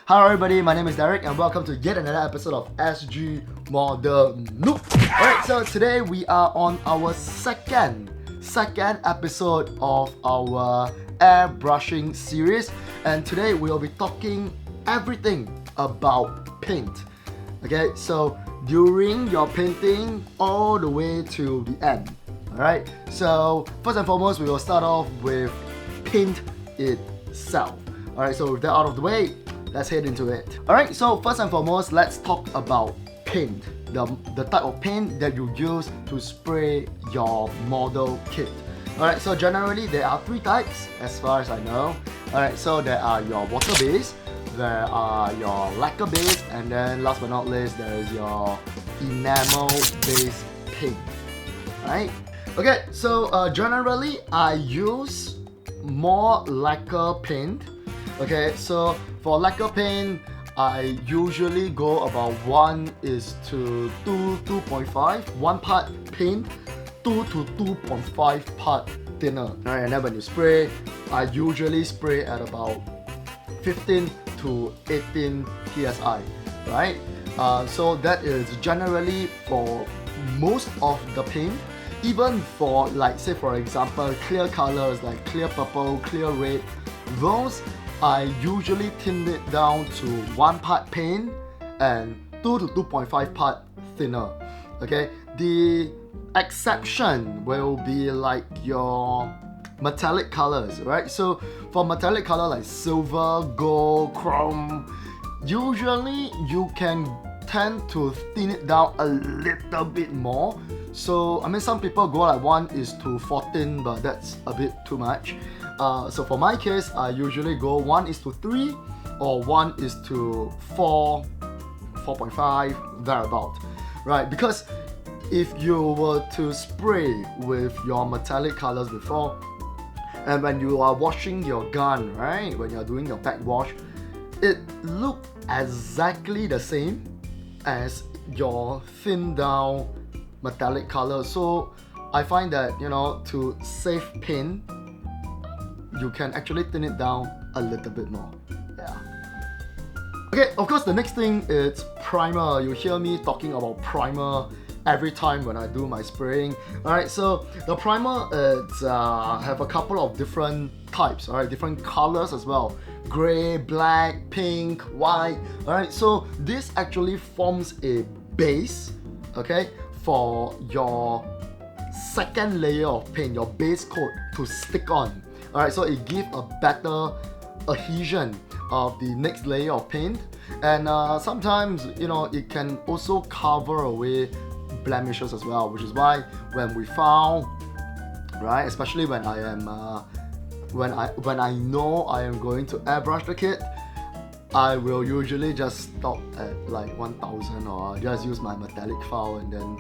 Hello everybody, my name is Derek and welcome to yet another episode of SG Model Noob. Alright, so today we are on our second episode of our airbrushing series, and today we will be talking everything about paint. Okay, so during your painting all the way to the end. Alright, so first and foremost we will start off with paint itself. Alright, so with that out of the way, let's head into it. Alright, so first and foremost, let's talk about paint. The type of paint that you use to spray your model kit. Alright, so generally there are three types as far as I know. Alright, so there are your water based, there are your lacquer based, and then last but not least there is your enamel based paint. Right? Okay, so generally I use more lacquer paint. Okay, so for lacquer paint, I usually go about 1:2.5. 1 part paint, 2 to 2.5 part thinner. Alright, and then when you spray, I usually spray at about 15 to 18 psi. Right? So that is generally for most of the paint. Even for, like, say for example, clear colors like clear purple, clear red, those I usually thin it down to 1 part paint and 2 to 2.5 part thinner. Okay, the exception will be like your metallic colors, right? So for metallic color like silver, gold, chrome, usually you can tend to thin it down a little bit more. So I mean, some people go like 1:14, but that's a bit too much. So for my case, I usually go 1:3 or 1:4, 4.5, thereabout, right? Because if you were to spray with your metallic colors before, and when you are washing your gun, right, when you're doing your back wash, it looked exactly the same as your thin down metallic color. So I find that, you know, to save paint, you can actually thin it down a little bit more. Yeah. Okay, of course the next thing is primer. You hear me talking about primer every time when I do my spraying. Alright, so the primer is have a couple of different types, alright, different colors as well. Gray, black, pink, white. Alright, so this actually forms a base, okay, for your second layer of paint, your base coat to stick on. Alright, so it gives a better adhesion of the next layer of paint, and sometimes, you know, it can also cover away blemishes as well, which is why when we found, right, especially when I am when I know I am going to airbrush the kit, I will usually just stop at like 1000, or just use my metallic file, and then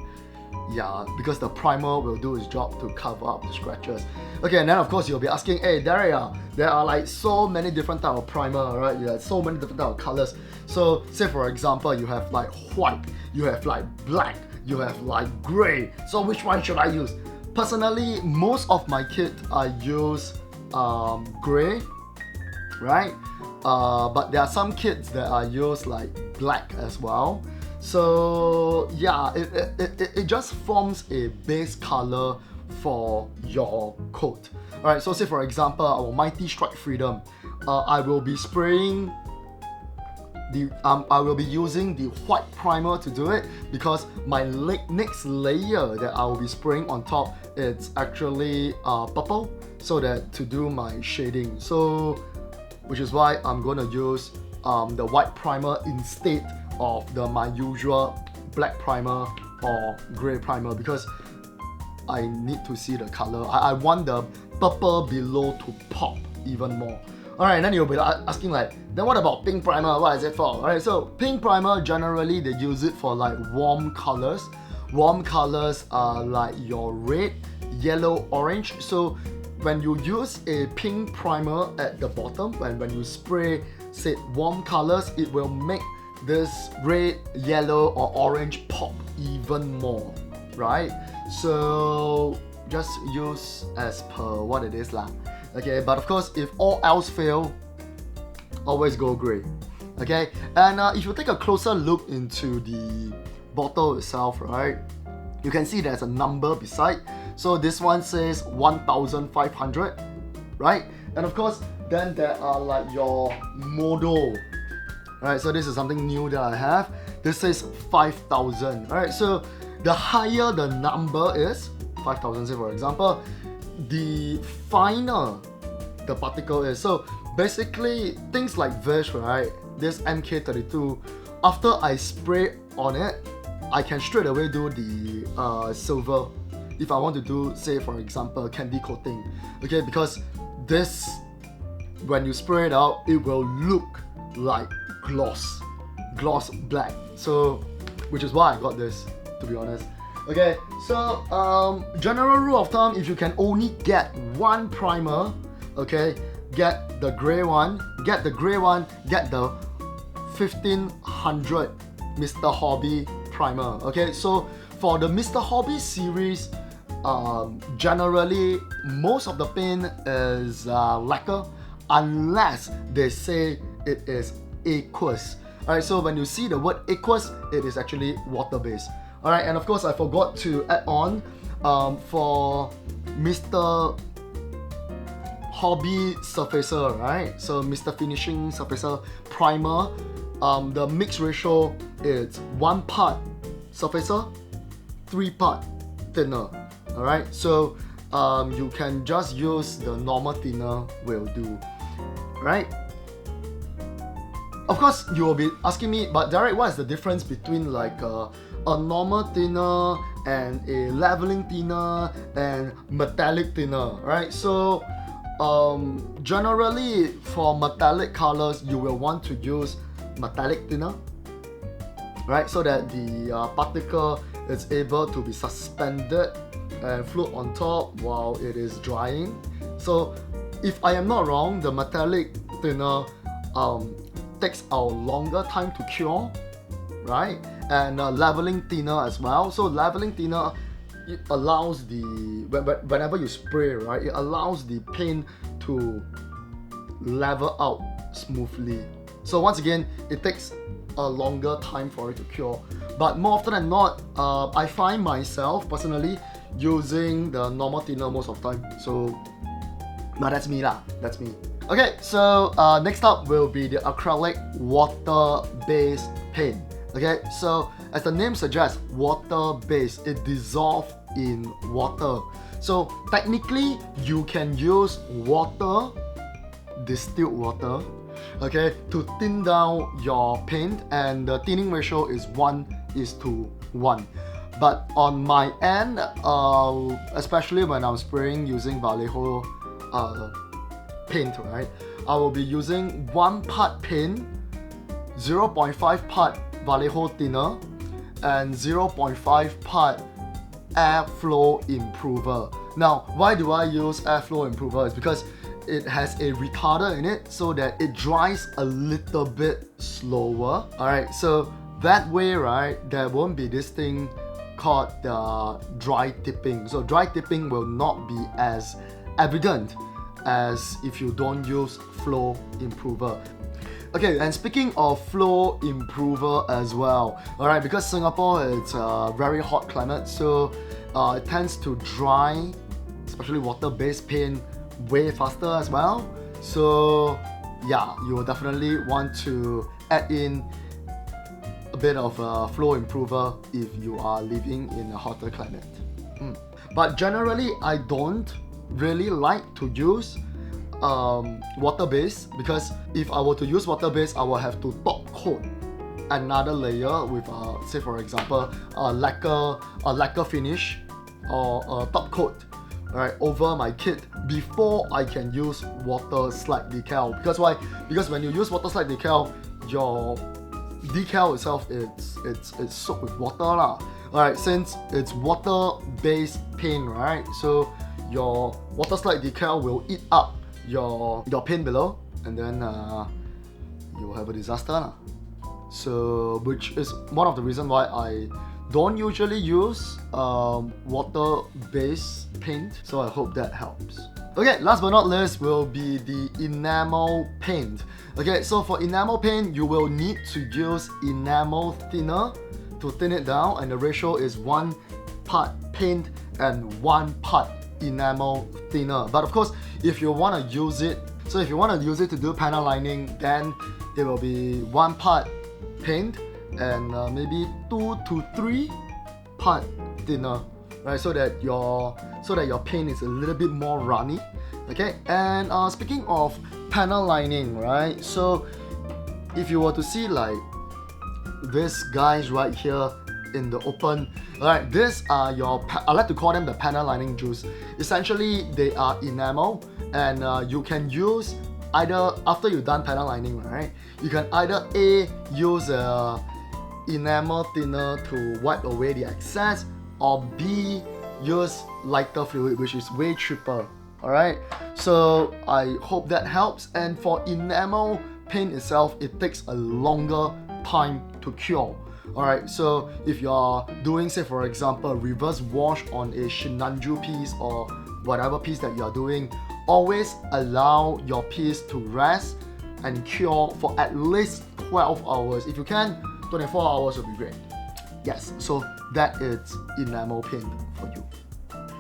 yeah, because the primer will do its job to cover up the scratches. Okay, and then of course you'll be asking, hey Daria, there are like so many different type of primer, right? You have so many different type of colors. So say for example, you have like white, you have like black, you have like gray. So which one should I use? Personally, most of my kit I use gray, right? But there are some kits that I use like black as well. So yeah, it just forms a base color for your coat. Alright, so say for example, our Mighty Strike Freedom, I will be spraying I will be using the white primer to do it, because my next layer that I will be spraying on top, it's actually purple, so that to do my shading. So which is why I'm gonna use the white primer instead of my usual black primer or grey primer, because I need to see the color. I want the purple below to pop even more. Alright, and then you'll be asking like, then what about pink primer? What is it for? Alright, so pink primer, generally they use it for like warm colors. Warm colors are like your red, yellow, orange. So when you use a pink primer at the bottom, when you spray, say, warm colors, it will make this red, yellow, or orange pop even more, right? So just use as per what it is lah. Okay, but of course, if all else fail, always go gray. Okay, and if you take a closer look into the bottle itself, right, you can see there's a number beside. So this one says 1,500, right? And of course, then there are like your model, right? So this is something new that I have. This says 5,000, right? So the higher the number is, 5,000, say for example, the finer the particle is. So basically, things like this, right? This MK32, after I spray on it, I can straight away do the silver if I want to do, say for example, candy coating. Okay, because this, when you spray it out, it will look like gloss black. So, which is why I got this, to be honest. Okay, so general rule of thumb, if you can only get one primer, okay, get the grey one, get the 1500 Mr. Hobby primer. Okay, so for the Mr. Hobby series, generally most of the paint is lacquer, unless they say it is aqueous. Alright, so when you see the word aqueous, it is actually water-based. Alright, and of course I forgot to add on for Mr. Hobby surfacer, right? So Mr. Finishing surfacer primer, the mix ratio is 1 part surfacer, 3 part thinner. Alright, so you can just use the normal thinner will do, right? Of course, you will be asking me, but Derek, what is the difference between like a normal thinner and a leveling thinner and metallic thinner, right? So generally for metallic colors, you will want to use metallic thinner, right? So that the particle is able to be suspended and float on top while it is drying. So if I am not wrong, the metallic thinner takes a longer time to cure, right? And leveling thinner as well. So leveling thinner, it allows the, whenever you spray, right, it allows the paint to level out smoothly. So once again, it takes a longer time for it to cure. But more often than not, I find myself personally using the normal thinner most of the time. So, but that's me lah, that's me. Okay, so next up will be the acrylic water-based paint. Okay, so as the name suggests, water-based, it dissolves in water. So technically, you can use water, distilled water, okay, to thin down your paint, and the thinning ratio is 1:1. But on my end, especially when I'm spraying using Vallejo paint, right, I will be using 1 part paint, 0.5 part Vallejo thinner, and 0.5 part airflow improver. Now, why do I use airflow improver? It's because it has a retarder in it so that it dries a little bit slower. Alright, so that way, right, there won't be this thing called dry tipping. So dry tipping will not be as evident as if you don't use flow improver. Okay, and speaking of flow improver as well, alright, because Singapore is a very hot climate, so it tends to dry, especially water-based paint, way faster as well. So yeah, you will definitely want to add in a bit of a flow improver if you are living in a hotter climate. But generally, I don't really like to use water-based, because if I were to use water-based, I will have to top coat another layer with say for example a lacquer finish or a top coat, right, over my kit before I can use water slide decal. Because why? Because when you use water slide decal, your decal itself it's soaked with water lah. Alright, since it's water-based paint, right, so your water slide decal will eat up your paint below, and then you'll have a disaster lah. So, which is one of the reasons why I don't usually use water-based paint. So I hope that helps. Okay, last but not least will be the enamel paint. Okay, so for enamel paint, you will need to use enamel thinner to thin it down, and the ratio is 1 part paint and 1 part enamel thinner. But of course, if you want to use it, to do panel lining, then it will be 1 part paint and maybe 2 to 3 part thinner, right? So that your paint is a little bit more runny. Okay, and speaking of panel lining, right? So if you were to see like this guys right here in the open, alright, these are your, I like to call them the panel lining juice. Essentially, they are enamel, and you can use either, after you've done panel lining, right, you can either A, use a enamel thinner to wipe away the excess, or B, use lighter fluid, which is way cheaper. Alright, so I hope that helps. And for enamel paint itself, it takes a longer time to cure. Alright, so if you're doing, say for example, reverse wash on a Shinanju piece or whatever piece that you're doing, always allow your piece to rest and cure for at least 12 hours. If you can, 24 hours would be great. Yes, so that is enamel paint for you.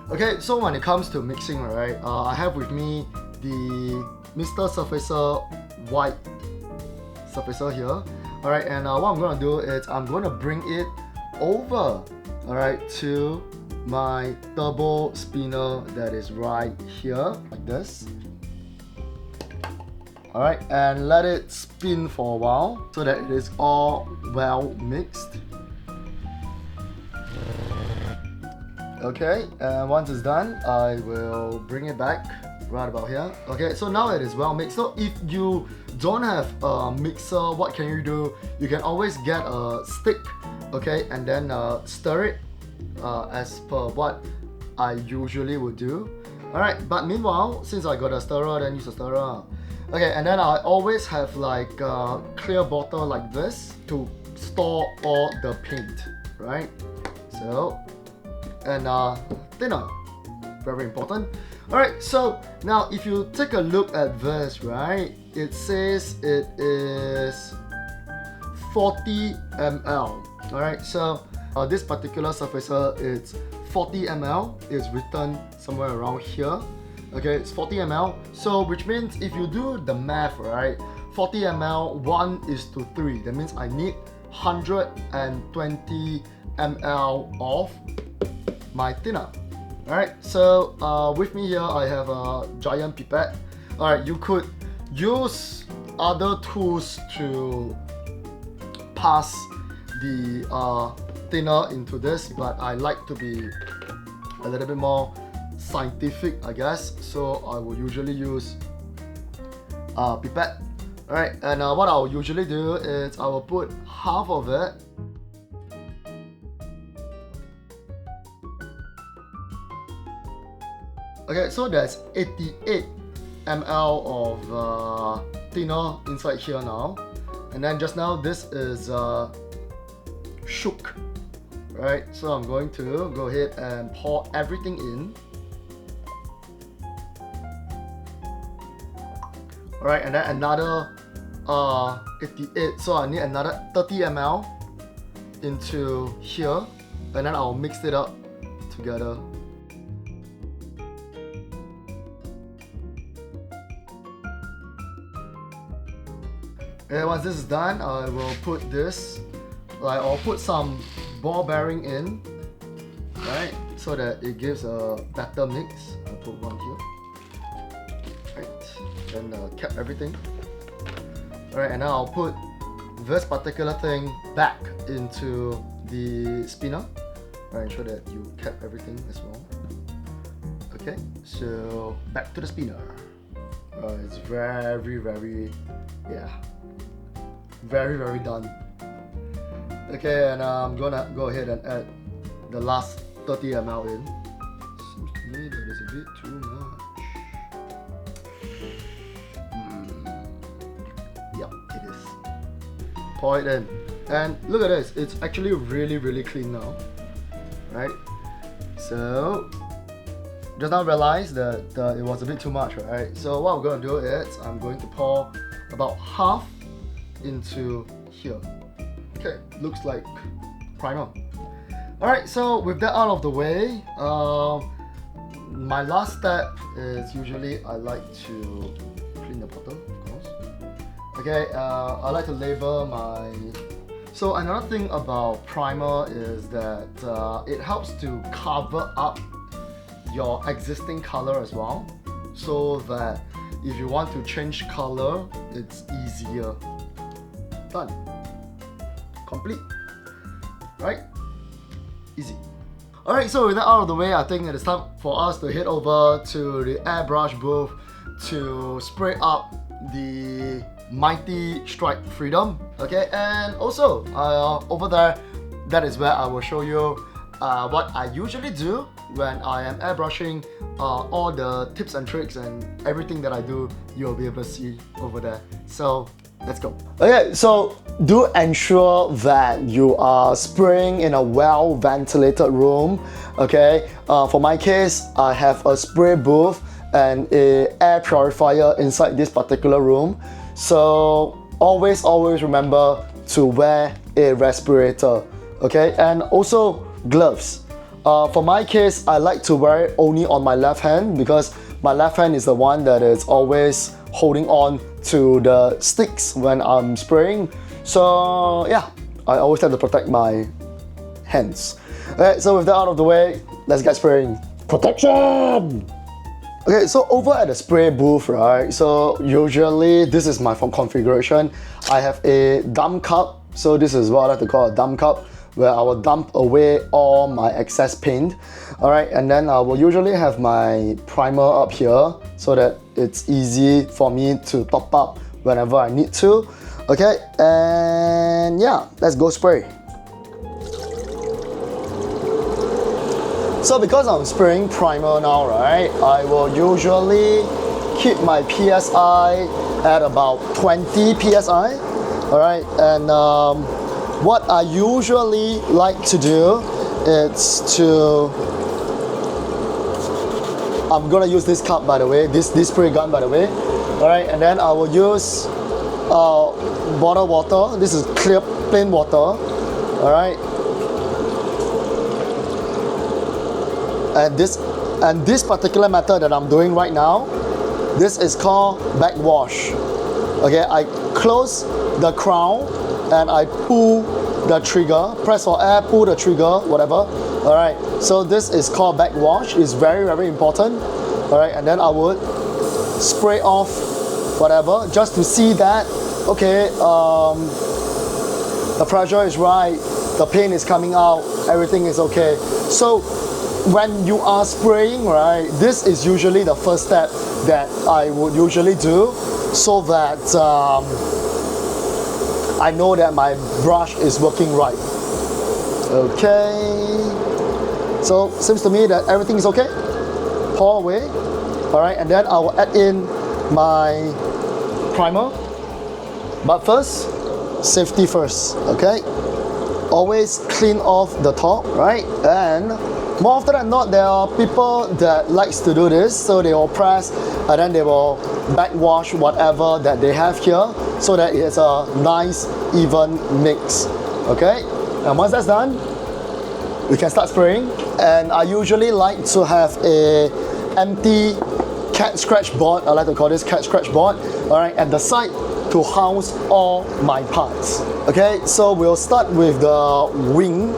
Okay, so when it comes to mixing, right, I have with me the Mr. Surfacer white surfacer here. Alright, and what I'm going to do is I'm going to bring it over, alright, to my turbo spinner that is right here, like this. Alright, and let it spin for a while so that it is all well mixed. Okay, and once it's done, I will bring it back right about here. Okay, so now it is well mixed. So if you don't have a mixer, what can you do? You can always get a stick, okay, and then stir it as per what I usually would do. Alright, but meanwhile, since I got a stirrer, then use a stirrer. Okay, and then I always have like a clear bottle like this to store all the paint, right? So, and thinner, very important. Alright, so now if you take a look at this, right, it says it is 40 ml. Alright, so this particular surfacer is 40 ml. It's written somewhere around here. Okay, it's 40 ml. So which means if you do the math, right, 40 ml 1:3. That means I need 120 ml of my thinner. Alright, so with me here I have a giant pipette. Alright, you could use other tools to pass the thinner into this, but I like to be a little bit more scientific, I guess, so I will usually use pipette. Alright, and what I'll usually do is I will put half of it Okay, so there's 88 ml of thinner inside here now, and then just now this is shook, right? So I'm going to go ahead and pour everything in. Alright, and then another 88, so I need another 30 ml into here, and then I'll mix it up together. And once this is done, I will put this, like I'll put some ball bearing in, right, so that it gives a better mix. I'll put one here, right, then cap everything. Alright, and now I'll put this particular thing back into the spinner, right, ensure that you cap everything as well. Okay, so back to the spinner. It's very, yeah, very done. Okay, and I'm gonna go ahead and add the last 30 ml in. Seems to me that is a bit too much. Yep, it is. Pour it in. And look at this, it's actually really clean now. Right? So, just now realized that it was a bit too much, right? So what I'm going to do is I'm going to pour about half into here. Okay, looks like primer. Alright, so with that out of the way, my last step is usually I like to clean the bottle, of course. Okay, I like to label my... So another thing about primer is that it helps to cover up your existing color as well, so that if you want to change color, it's easier. Done. Complete. Right? Easy. Alright, so with that out of the way, I think it is time for us to head over to the airbrush booth to spray up the Mighty Strike Freedom. Okay, and also over there, that is where I will show you what I usually do when I am airbrushing. All the tips and tricks and everything that I do, you'll be able to see over there. So let's go. Okay, so do ensure that you are spraying in a well ventilated room. Okay, for my case, I have a spray booth and a air purifier inside this particular room. So always remember to wear a respirator. Okay, and also gloves. For my case, I like to wear it only on my left hand because my left hand is the one that is always holding on to the sticks when I'm spraying. So yeah, I always have to protect my hands. Okay, so with that out of the way, let's get spraying. Protection! Okay, so over at the spray booth, right, so usually this is my configuration. I have a dump cup, so this is what I like to call a dump cup, where I will dump away all my excess paint. Alright, and then I will usually have my primer up here so that it's easy for me to top up whenever I need to. Okay, and yeah, let's go spray. So because I'm spraying primer now, right, I will usually keep my PSI at about 20 PSI. Alright, and what I usually like to do is to... I'm gonna use this cup, by the way, this spray gun, by the way. Alright, and then I will use bottled water. This is clear, plain water. Alright. And this particular method that I'm doing right now, this is called backwash. Okay, I close the crown and I pull the trigger, press for air, pull the trigger, whatever. Alright, so this is called backwash. It's very important. Alright, and then I would spray off whatever just to see that, okay, the pressure is right, the paint is coming out, everything is okay. So when you are spraying, right, this is usually the first step that I would usually do, so that I know that my brush is working right. Okay, so seems to me that everything is okay. Pour away. Alright, and then I will add in my primer. But first, safety first, okay? Always clean off the top, right? And more often than not, there are people that likes to do this, so they will press and then they will backwash whatever that they have here so that it's a nice even mix. Okay, and once that's done, we can start spraying. And I usually like to have a empty cat scratch board. I like to call this cat scratch board. Alright, at the side to house all my parts. Okay, so we'll start with the wing.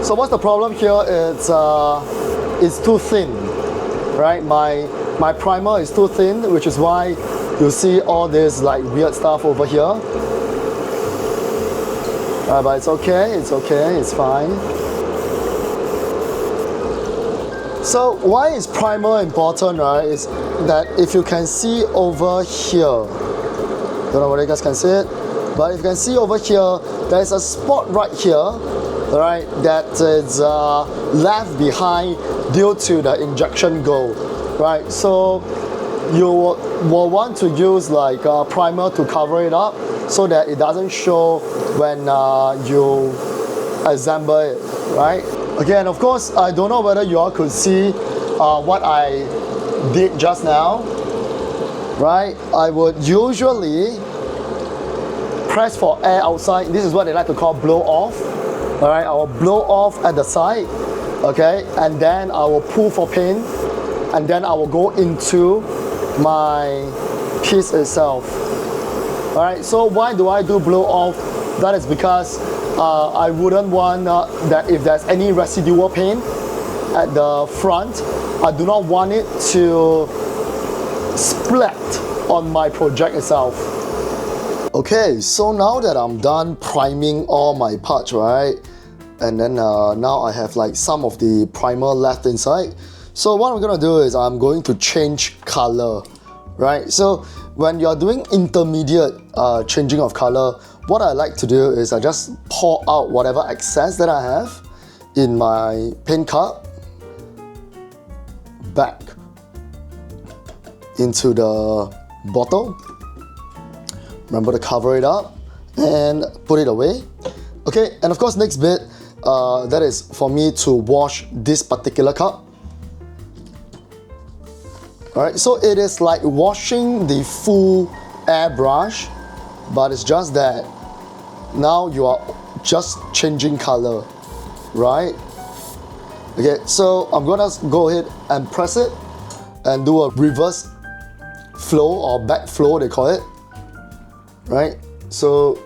So what's the problem here? It's too thin, right? My primer is too thin, which is why you see all this like weird stuff over here. But it's okay, it's fine. So why is primer important, right? Is that if you can see over here, don't know whether you guys can see it, but if you can see over here, there's a spot right here, right, that is left behind due to the injection gold, right? So you will want to use like a primer to cover it up so that it doesn't show when you assemble it, right? Again, of course, I don't know whether you all could see what I did just now, right? I would usually press for air outside. This is what they like to call blow off. All right, I will blow off at the side, okay, and then I will pull for paint, and then I will go into my piece itself. All right, so why do I do blow off? That is because I wouldn't want that if there's any residual paint at the front, I do not want it to splat on my project itself. Okay, so now that I'm done priming all my parts, right? And then now I have like some of the primer left inside. So what I'm gonna do is I'm going to change color, right? So when you're doing intermediate changing of color, what I like to do is I just pour out whatever excess that I have in my paint cup back into the bottle. Remember to cover it up and put it away. Okay, and of course next bit, that is for me to wash this particular cup. Alright, so it is like washing the full airbrush, but it's just that now you are just changing color, right? Okay, so I'm gonna go ahead and press it and do a reverse flow or back flow, they call it, right? So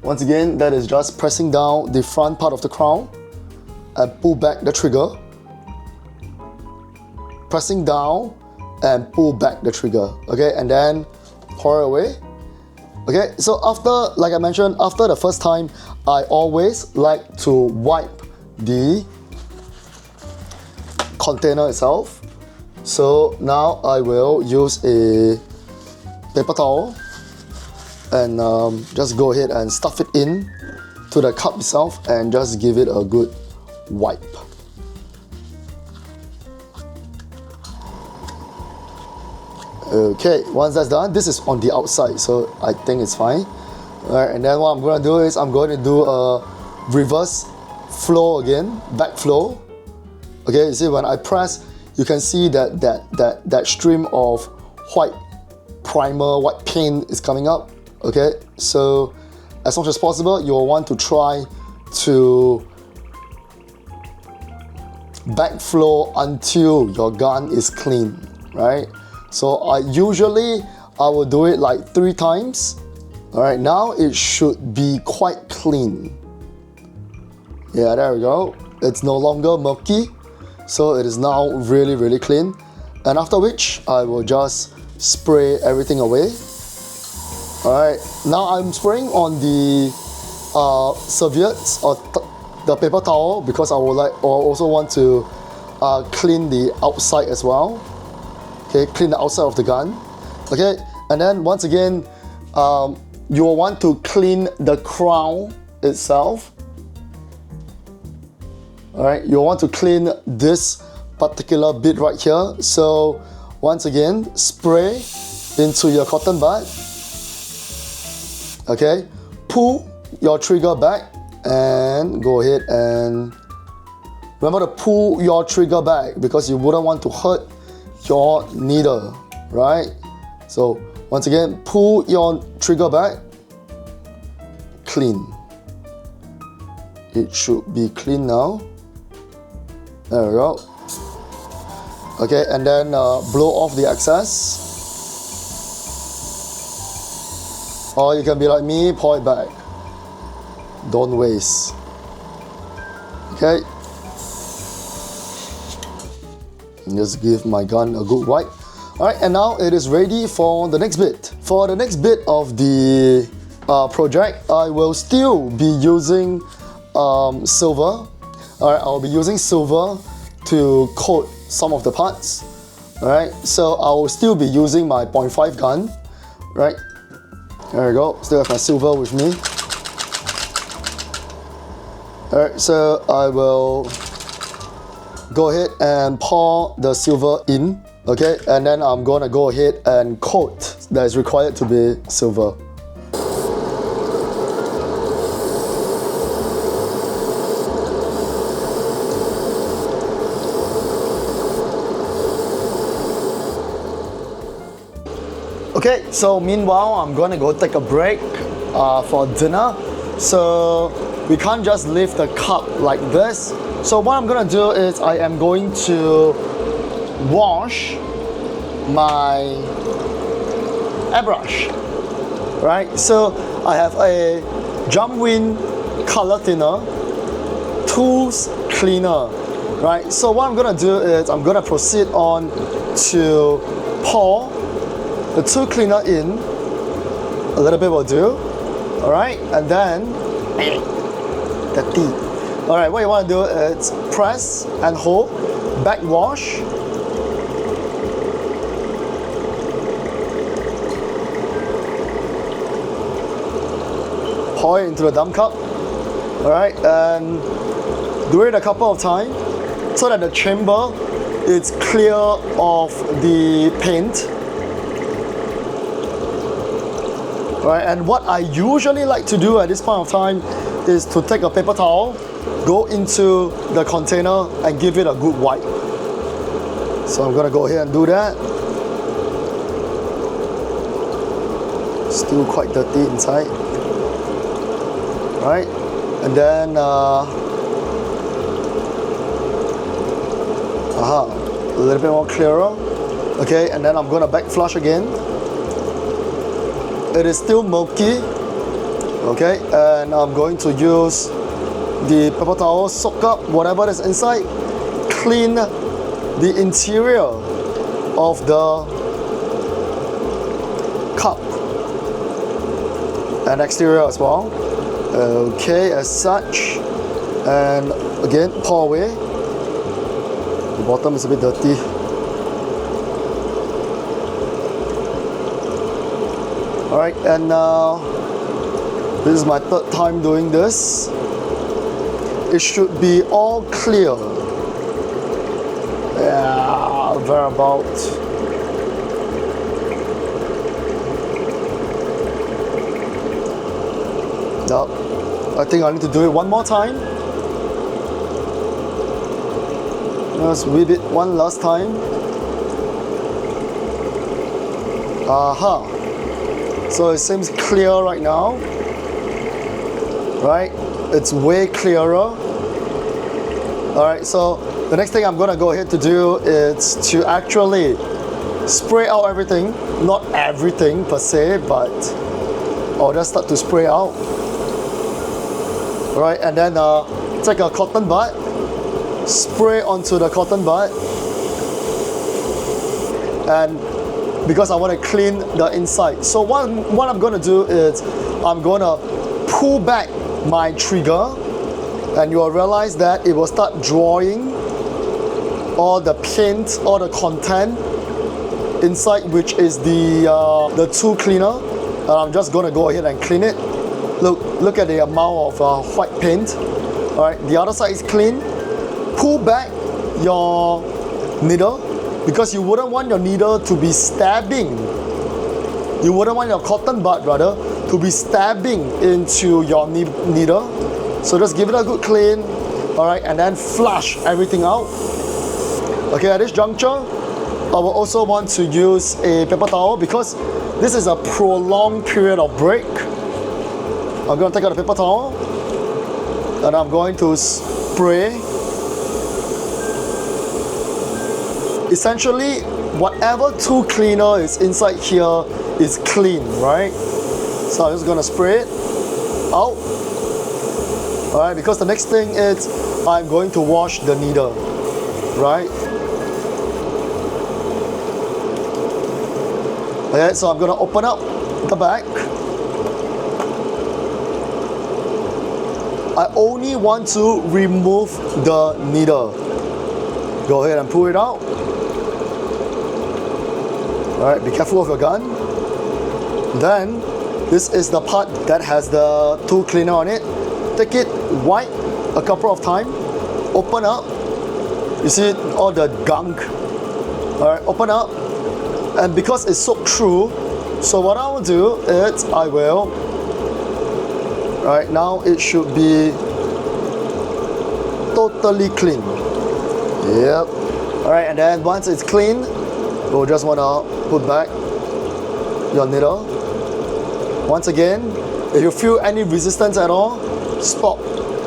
once again, that is just pressing down the front part of the crown and pull back the trigger, pressing down and pull back the trigger, okay, and then pour it away. Okay, so after, like I mentioned, after the first time, I always like to wipe the container itself. So now I will use a paper towel and just go ahead and stuff it in to the cup itself and just give it a good wipe. Okay, once that's done, this is on the outside, so I think it's fine. Alright, and then what I'm going to do is I'm going to do a reverse flow again, back flow. Okay, you see when I press, you can see that stream of white primer, white paint is coming up. Okay, so as much as possible, you'll want to try to backflow until your gun is clean, right? So I will do it like 3 times. All right, now it should be quite clean. Yeah, there we go. It's no longer murky, so it is now really, really clean. And after which, I will just spray everything away. All right, now I'm spraying on the serviettes or the paper towel because I also want to clean the outside as well. Okay, clean the outside of the gun. Okay, and then once again, you will want to clean the crown itself. All right, you want to clean this particular bit right here. So once again, spray into your cotton bud. Okay, pull your trigger back and go ahead and remember to pull your trigger back because you wouldn't want to hurt your needle, right? So once again, pull your trigger back, clean. It should be clean now. There we go. Okay, and then blow off the excess. Or you can be like me, pour it back. Don't waste. Okay. Just give my gun a good wipe. Alright, and now it is ready for the next bit. For the next bit of the project, I will still be using silver. Alright, I'll be using silver to coat some of the parts. Alright, so I will still be using my 0.5 gun. Right, there we go. Still have my silver with me. Alright, so I will go ahead and pour the silver in. Okay, and then I'm gonna go ahead and coat that is required to be silver. Okay, so meanwhile, I'm gonna go take a break for dinner. So we can't just leave the cup like this. So what I'm gonna do is I am going to wash my airbrush. Right, so I have a jump wind color thinner, tools cleaner. Right, so what I'm gonna do is I'm gonna proceed on to pour the tool cleaner in. A little bit will do. Alright, and then dirty. Alright, what you want to do is press and hold, backwash. Pour it into the dump cup. Alright, and do it a couple of times so that the chamber is clear of the paint. Right, and what I usually like to do at this point of time is to take a paper towel, go into the container and give it a good wipe. So I'm gonna go ahead and do that. Still quite dirty inside. Right, and then a little bit more clearer. Okay, and then I'm gonna back flush again. It is still milky, okay, and I'm going to use the paper towel, soak up whatever is inside, clean the interior of the cup and exterior as well. Okay, as such, and again, pour away. The bottom is a bit dirty. Alright, and now this is my third time doing this. It should be all clear. Yeah, thereabout. Yep. I think I need to do it one more time. Let's whip it one last time. Aha. So it seems clear right now, right? It's way clearer. All right, so the next thing I'm gonna go ahead to do is to actually spray out everything. Not everything per se, but I'll just start to spray out. All right, and then take a cotton bud, spray onto the cotton bud, and because I want to clean the inside. So what I'm going to do is I'm going to pull back my trigger, and you will realize that it will start drawing all the paint, all the content inside, which is the tool cleaner. And I'm just going to go ahead and clean it. Look at the amount of white paint. All right, the other side is clean. Pull back your needle, because you wouldn't want your needle to be stabbing. You wouldn't want your cotton bud, rather, to be stabbing into your needle. So just give it a good clean, all right, and then flush everything out. Okay, at this juncture, I will also want to use a paper towel because this is a prolonged period of break. I'm going to take out the paper towel, and I'm going to spray. Essentially, whatever tool cleaner is inside here is clean, right? So I'm just gonna spray it out. All right, because the next thing is I'm going to wash the needle, right? Okay, so I'm gonna open up the back. I only want to remove the needle, Go ahead and pull it out. Alright, be careful of your gun. Then, this is the part that has the tool cleaner on it. Take it, wipe a couple of times, open up. You see all the gunk. Alright, open up. And because it's soaked through, so what I will do is I will, right now it should be totally clean. Yep. Alright, and then once it's clean, we'll just want to put back your needle. Once again, if you feel any resistance at all, stop,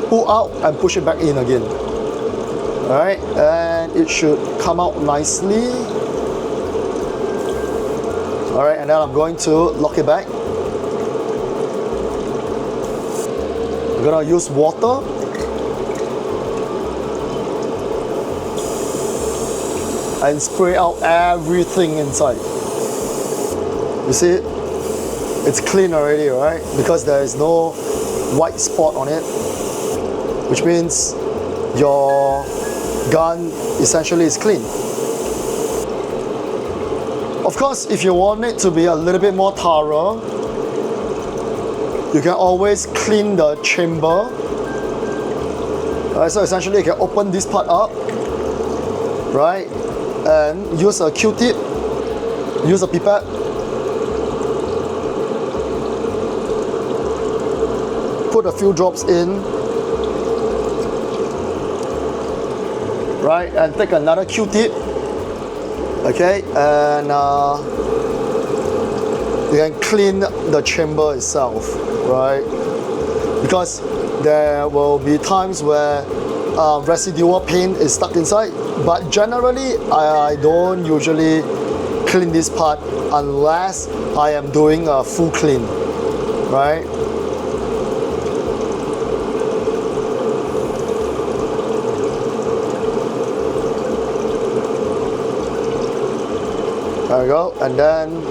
pull out and push it back in again. Alright, and it should come out nicely. Alright, and then I'm going to lock it back. I'm gonna use water. And spray out everything inside. You see, it's clean already, right? Because there is no white spot on it, which means your gun essentially is clean. Of course, if you want it to be a little bit more thorough, you can always clean the chamber. Alright, so essentially you can open this part up, right? And use a Q-tip, use a pipette. Put a few drops in, right? And take another Q-tip, okay? And you can clean the chamber itself, right? Because there will be times where residual paint is stuck inside, but generally I don't usually clean this part unless I am doing a full clean, right? There we go, and then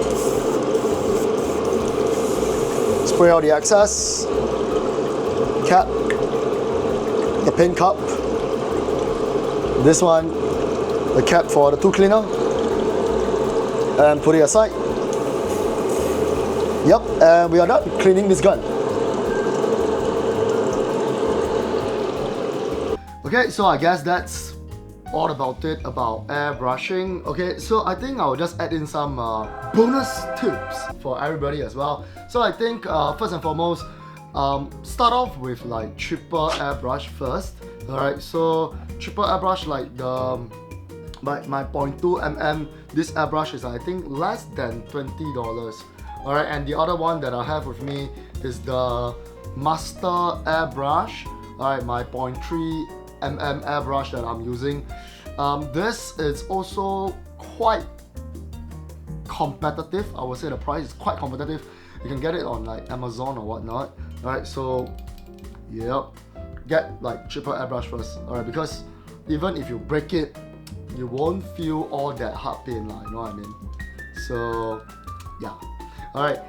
spray out the excess, cap, the paint cup. This one, the cap for the tool cleaner, and put it aside. Yep, and we are done cleaning this gun. Okay, so I guess that's all about it about airbrushing. Okay, so I think I'll just add in some bonus tips for everybody as well. So I think first and foremost, start off with like cheaper airbrush first. Alright, so cheaper airbrush like the my 0.2mm, this airbrush is I think less than $20. Alright, and the other one that I have with me is the Master airbrush. Alright, my 0.3mm airbrush that I'm using. This is also quite competitive. I would say the price is quite competitive. You can get it on like Amazon or whatnot. Alright, so yep, get like cheaper airbrush first. Alright, because even if you break it, you won't feel all that hard pain, you know what I mean? So yeah. Alright,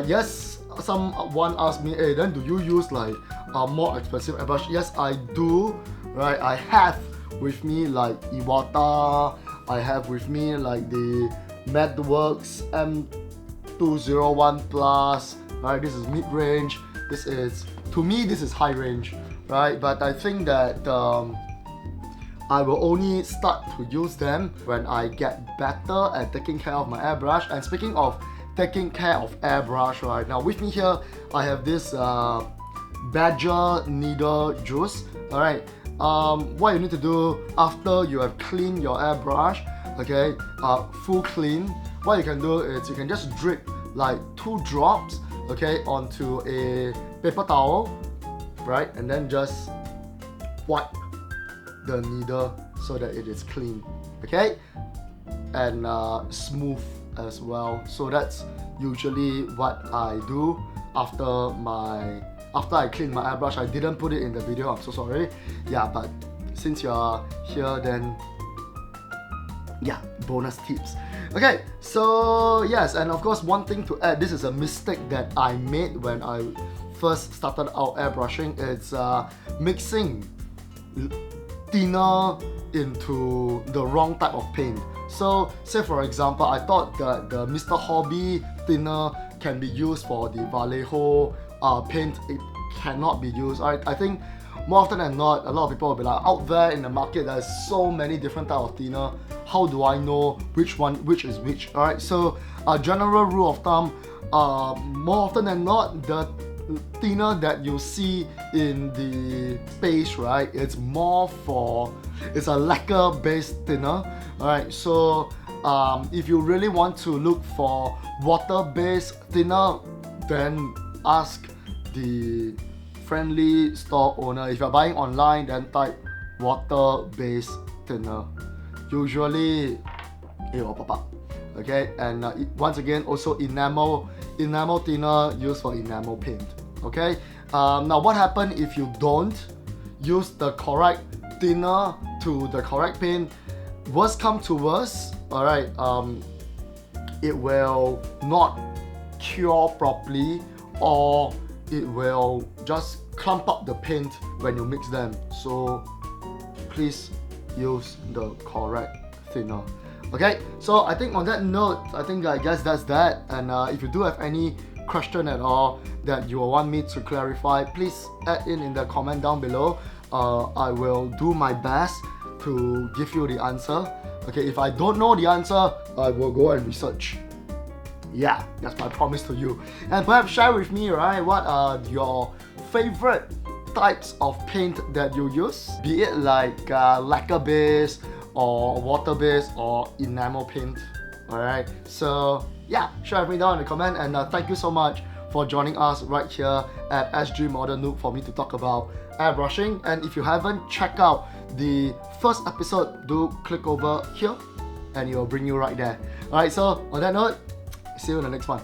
yes, someone asked me, hey, then do you use like a more expensive airbrush? Yes, I do. Right, I have with me like Iwata, I have with me like the Madworks M201 Plus. Right, this is mid-range. This is, to me, this is high-range. Right, but I think that I will only start to use them when I get better at taking care of my airbrush. And speaking of taking care of airbrush, right now with me here, I have this Badger needle juice. Alright, what you need to do after you have cleaned your airbrush, okay, full clean, what you can do is you can just drip like 2 drops, okay, onto a paper towel, right, and then just wipe the needle so that it is clean, okay, and smooth as well. So that's usually what I do after I clean my airbrush. I didn't put it in the video, I'm so sorry. Yeah, but since you're here, then yeah, bonus tips. Okay, so yes, and of course one thing to add, this is a mistake that I made when I first started out airbrushing. It's mixing thinner into the wrong type of paint. So say for example, I thought that the Mr. Hobby thinner can be used for the Vallejo paint. It cannot be used. I think more often than not, a lot of people will be like, out there in the market there's so many different type of thinner, how do I know which is which? Alright, so a general rule of thumb, more often than not, the thinner that you see in the base, right, it's a lacquer based thinner. Alright, so if you really want to look for water based thinner, then ask the friendly store owner. If you're buying online, then type water based thinner, usually it will pop up. Okay, and once again, also enamel thinner used for enamel paint. Okay, now what happens if you don't use the correct thinner to the correct paint? Worst come to worst, alright, it will not cure properly, or it will just clump up the paint when you mix them. So please use the correct thinner. Okay, so I think on that note, I guess that's that. And if you do have any question at all that you want me to clarify, please add in the comment down below. I will do my best to give you the answer. Okay, if I don't know the answer, I will go and research. Yeah, that's my promise to you. And perhaps share with me, right, what are your favorite types of paint that you use, be it like lacquer base or water base or enamel paint. Alright, so yeah, share with me down in the comment, and thank you so much for joining us right here at SG Modern Noob for me to talk about airbrushing. And if you haven't checked out the first episode, do click over here and it will bring you right there. Alright, so on that note, see you in the next one.